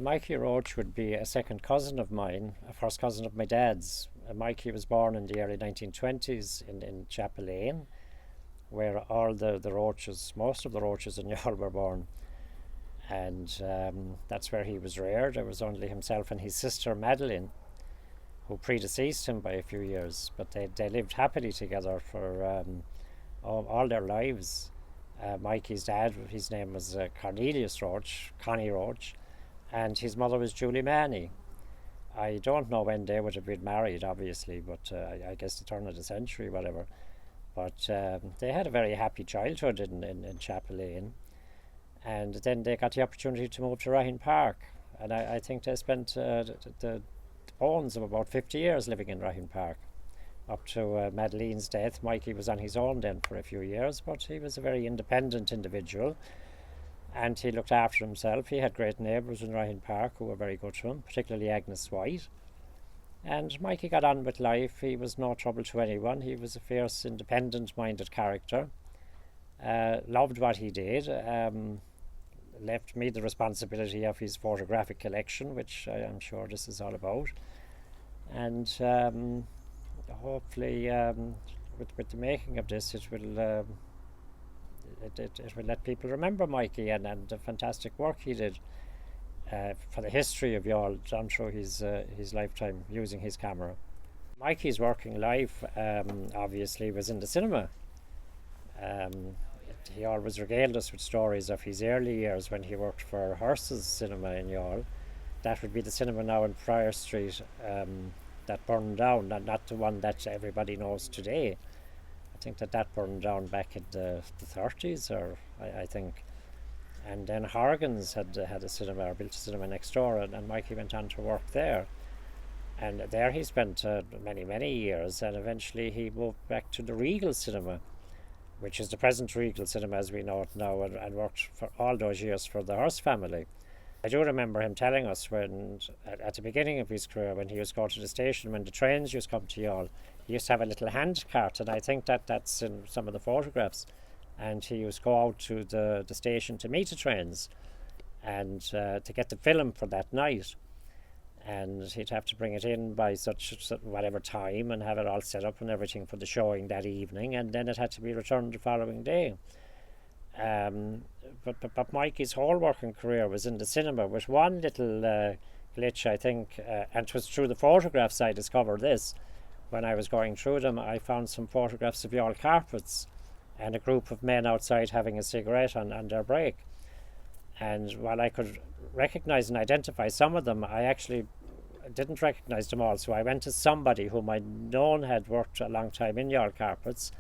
Mikey Roche would be a second cousin of mine, a first cousin of my dad's. Mikey was born in the early 1920s in Chapel Lane, where all the Roaches, most of the Roaches in Youghal were born. And that's where he was reared. There was only himself and his sister Madeline, who predeceased him by a few years, but they lived happily together for all their lives. Mikey's dad, his name was Cornelius Roche, Connie Roche, and his mother was Julie Manny. I don't know when they would have been married, obviously, but I guess the turn of the century, whatever. But they had a very happy childhood in Chapel Lane. And then they got the opportunity to move to Raheen Park. And I think they spent the bones of about 50 years living in Raheen Park. Up to Madeleine's death, Mikey was on his own then for a few years, but he was a very independent individual. And he looked after himself. He had great neighbours in Raheen Park who were very good to him, particularly Agnes White. And Mikey got on with life. He was no trouble to anyone. He was a fierce, independent-minded character. Loved what he did. Left me the responsibility of his photographic collection, which I'm sure this is all about. And hopefully, with the making of this, it will let people remember Mikey and the fantastic work he did for the history of Youghal down through his lifetime using his camera. Mikey's working life obviously was in the cinema. He always regaled us with stories of his early years when he worked for Hearst's Cinema in Youghal. That would be the cinema now in Prior Street that burned down, not the one that everybody knows today. I think that burned down back in the 30s, or I think. And then Horgan's had a cinema, or built a cinema next door, and Mikey went on to work there. And there he spent many years, and eventually he moved back to the Regal Cinema, which is the present Regal Cinema as we know it now, and worked for all those years for the Hearst family. I do remember him telling us when, at the beginning of his career, when he used to go to the station, when the trains used to come to Youghal, he used to have a little hand cart, and I think that's in some of the photographs. And he used to go out to the station to meet the trains and to get the film for that night. And he'd have to bring it in by such whatever time and have it all set up and everything for the showing that evening, and then it had to be returned the following day. But Mikey's whole working career was in the cinema, with one little glitch, I think, and it was through the photographs I discovered this. When I was going through them, I found some photographs of Youghal carpets and a group of men outside having a cigarette on their break. And while I could recognise and identify some of them, I actually didn't recognise them all. So I went to somebody whom I'd known had worked a long time in Youghal carpets,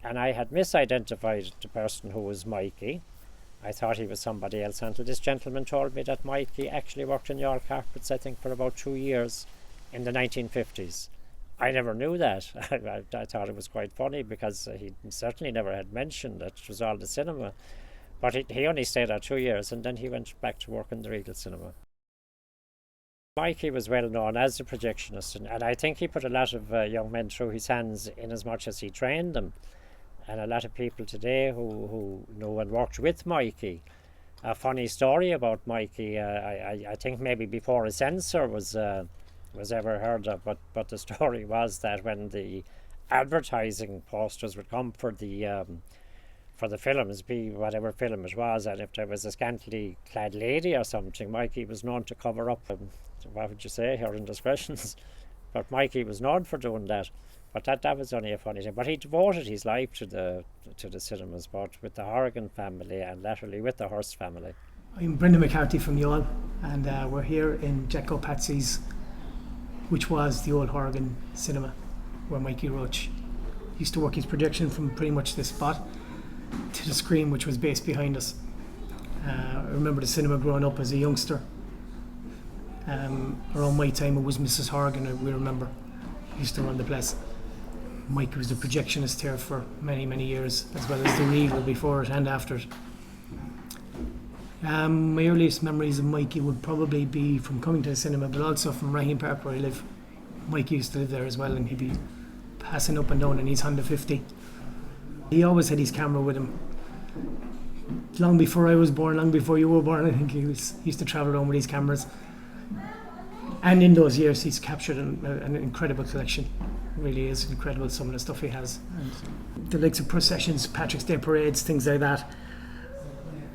and I had misidentified the person who was Mikey. I thought he was somebody else until this gentleman told me that Mikey actually worked in Youghal carpets, I think, for about 2 years in the 1950s. I never knew that. I thought it was quite funny because he certainly never had mentioned that it was all the cinema. But he only stayed there 2 years, and then he went back to work in the Regal Cinema. Mikey was well known as a projectionist, and I think he put a lot of young men through his hands in as much as he trained them. And a lot of people today who know and worked with Mikey. A funny story about Mikey, I think maybe before a censor was ever heard of, but the story was that when the advertising posters would come for the films, be whatever film it was, and if there was a scantily clad lady or something, Mikey was known to cover up, what would you say, her indiscretions. But Mikey was known for doing that. But that was only a funny thing. But he devoted his life to the cinemas, both with the Horgan family and laterally with the Hearst family. I'm Brendan McCarthy from Youghal, and we're here in Jacko Patsy's, which was the old Horgan cinema, where Mikey Roche used to work his projection from pretty much this spot to the screen, which was based behind us. I remember the cinema growing up as a youngster. Around my time it was Mrs. Horgan, we remember, used to run the place. Mike was the projectionist here for many years, as well as the Regal before it and after it. My earliest memories of Mikey would probably be from coming to the cinema, but also from Raheen Park where I live. Mike used to live there as well, and he'd be passing up and down in his Honda 50. He always had his camera with him, long before I was born, long before you were born. I think he used to travel around with his cameras. And in those years, he's captured an incredible collection. It really is incredible, some of the stuff he has. And the likes of processions, Patrick's Day parades, things like that.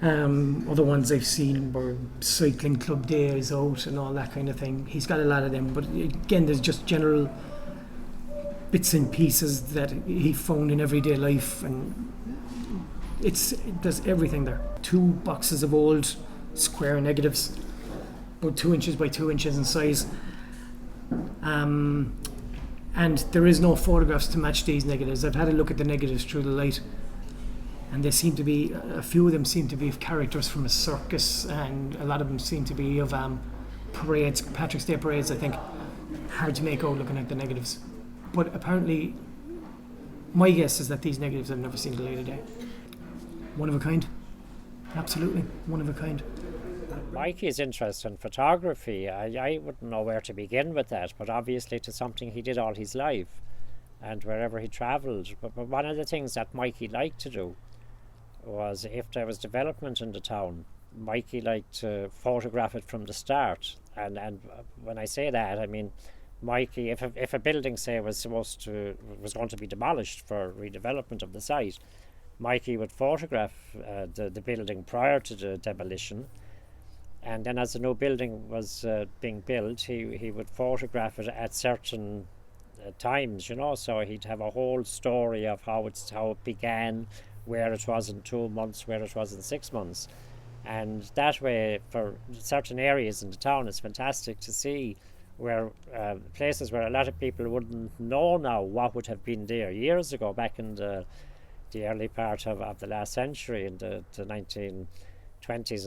Other ones I've seen were cycling club days out and all that kind of thing. He's got a lot of them, but again, there's just general bits and pieces that he found in everyday life, and there's everything there. 2 boxes of old square negatives, about 2 inches by 2 inches in size, and there is no photographs to match these negatives. I've had a look at the negatives through the light, and they seem to be, a few of them seem to be of characters from a circus, and a lot of them seem to be of parades, Patrick's Day parades, I think. Hard to make out looking at the negatives. But apparently, my guess is that these negatives have never seen the light of day. One of a kind. Absolutely, one of a kind. Mikey's interest in photography, I wouldn't know where to begin with that, but obviously it's something he did all his life and wherever he travelled. But one of the things that Mikey liked to do was, if there was development in the town, Mikey liked to photograph it from the start. And when I say that, I mean, Mikey, if a building, say, was going to be demolished for redevelopment of the site, Mikey would photograph the building prior to the demolition, and then as the new building was being built, he would photograph it at certain times, you know. So he'd have a whole story of how it began, where it was in 2 months, where it was in 6 months, and that way, for certain areas in the town, it's fantastic to see where places where a lot of people wouldn't know now what would have been there years ago, back in the early part of the last century, in the 1920s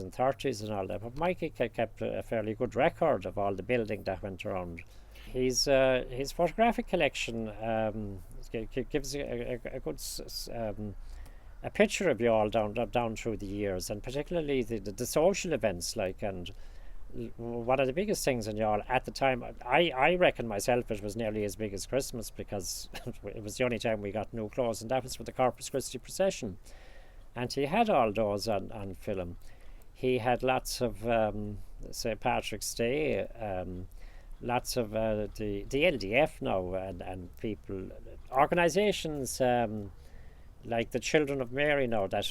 and 30s and all that. But Mikey kept a fairly good record of all the building that went around. His photographic collection gives a good a picture of Youghal down through the years, and particularly the social events, like, and one of the biggest things in Youghal at the time, I reckon myself, it was nearly as big as Christmas, because it was the only time we got new clothes, and that was for the Corpus Christi procession. And he had all those on film. He had lots of St. Patrick's Day, lots of the LDF now, and people, organisations like the Children of Mary now, that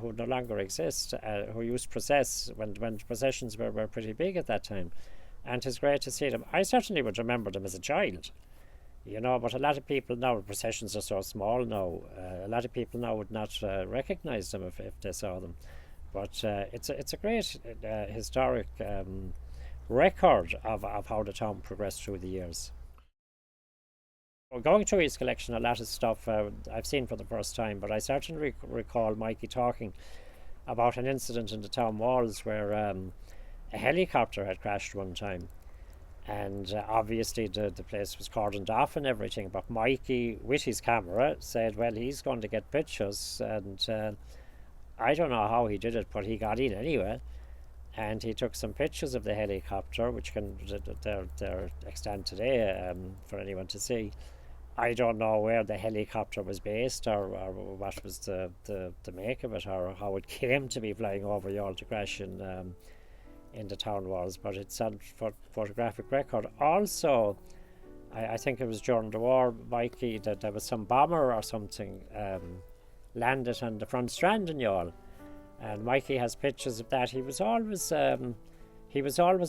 who no longer exist, who used to process when processions were pretty big at that time. And it's great to see them. I certainly would remember them as a child, you know, but a lot of people now, processions are so small now, a lot of people now would not recognise them if they saw them. But it's a great historic record of how the town progressed through the years. Going through his collection, a lot of stuff I've seen for the first time, but I certainly recall Mikey talking about an incident in the town walls where a helicopter had crashed one time, and obviously the place was cordoned off and everything, but Mikey, with his camera, said, well, he's going to get pictures, and I don't know how he did it, but he got in anyway, and he took some pictures of the helicopter, which they're extant today for anyone to see. I don't know where the helicopter was based, or what was the make of it, or how it came to be flying over Youghal to crash in the town walls, but it's on photographic record. Also, I think it was during the war, Mikey, that there was some bomber or something landed on the front strand in Youghal, and Mikey has pictures of that. He was always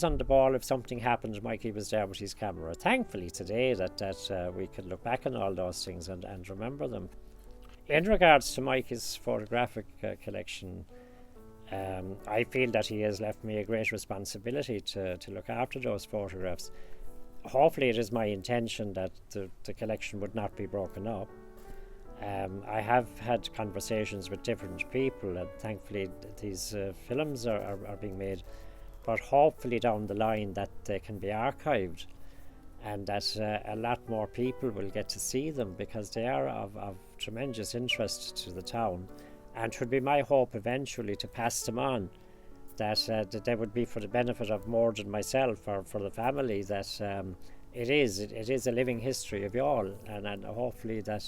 on the ball. If something happened, Mikey was there with his camera. Thankfully today that we can look back on all those things and remember them. In regards to Mikey's photographic collection, I feel that he has left me a great responsibility to look after those photographs. Hopefully it is my intention that the collection would not be broken up. I have had conversations with different people, and thankfully these films are being made, but hopefully down the line that they can be archived, and that a lot more people will get to see them, because they are of tremendous interest to the town, and it would be my hope eventually to pass them on, that they would be for the benefit of more than myself or for the family, that it is a living history of Youghal, and hopefully that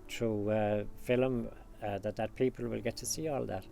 through film that people will get to see all that.